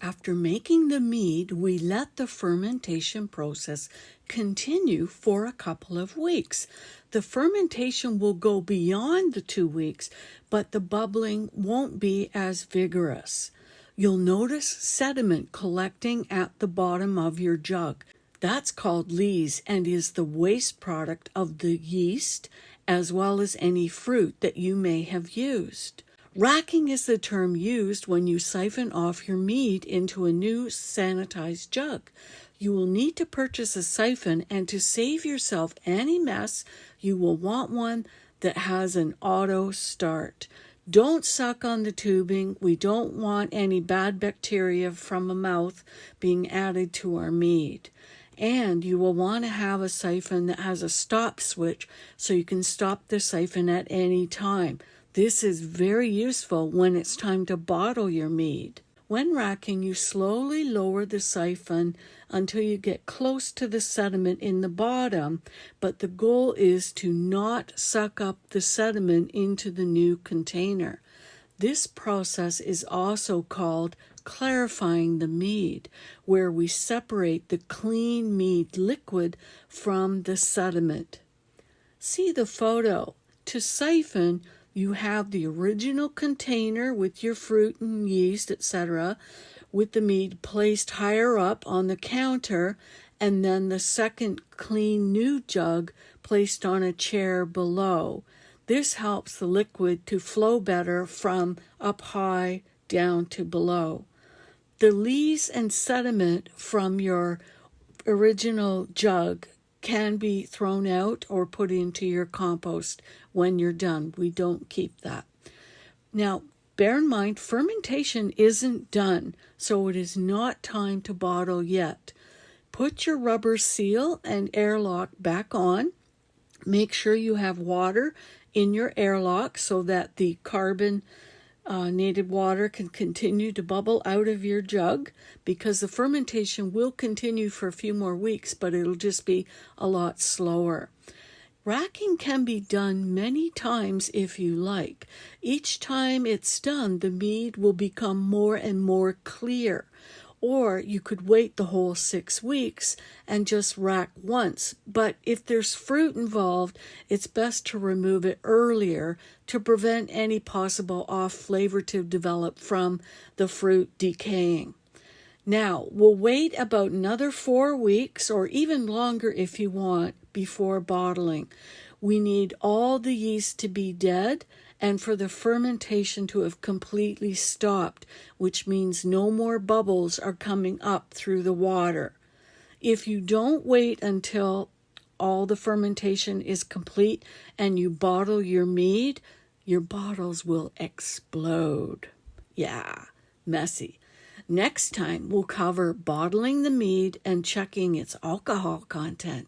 After making the mead, we let the fermentation process continue for a couple of weeks. The fermentation will go beyond the 2 weeks, but the bubbling won't be as vigorous. You'll notice sediment collecting at the bottom of your jug. That's called lees and is the waste product of the yeast as well as any fruit that you may have used. Racking is the term used when you siphon off your mead into a new sanitized jug. You will need to purchase a siphon, and to save yourself any mess, you will want one that has an auto start. Don't suck on the tubing. We don't want any bad bacteria from a mouth being added to our mead. And you will want to have a siphon that has a stop switch so you can stop the siphon at any time. This is very useful when it's time to bottle your mead. When racking, you slowly lower the siphon until you get close to the sediment in the bottom, but the goal is to not suck up the sediment into the new container. This process is also called clarifying the mead, where we separate the clean mead liquid from the sediment. See the photo. To siphon, you have the original container with your fruit and yeast, etc., with the mead placed higher up on the counter, and then the second clean new jug placed on a chair below. This helps the liquid to flow better from up high down to below. The lees and sediment from your original jug can be thrown out or put into your compost when you're done. We don't keep that. Now, bear in mind, fermentation isn't done, so it is not time to bottle yet. Put your rubber seal and airlock back on. Make sure you have water in your airlock so that the carbonated water can continue to bubble out of your jug, because the fermentation will continue for a few more weeks, but it'll just be a lot slower. Racking can be done many times if you like. Each time it's done, the mead will become more and more clear. Or you could wait the whole 6 weeks and just rack once. But if there's fruit involved, it's best to remove it earlier to prevent any possible off flavor to develop from the fruit decaying. Now, we'll wait about another 4 weeks or even longer if you want before bottling. We need all the yeast to be dead and for the fermentation to have completely stopped, which means no more bubbles are coming up through the water. If you don't wait until all the fermentation is complete and you bottle your mead, your bottles will explode. Yeah, messy. Next time, we'll cover bottling the mead and checking its alcohol content.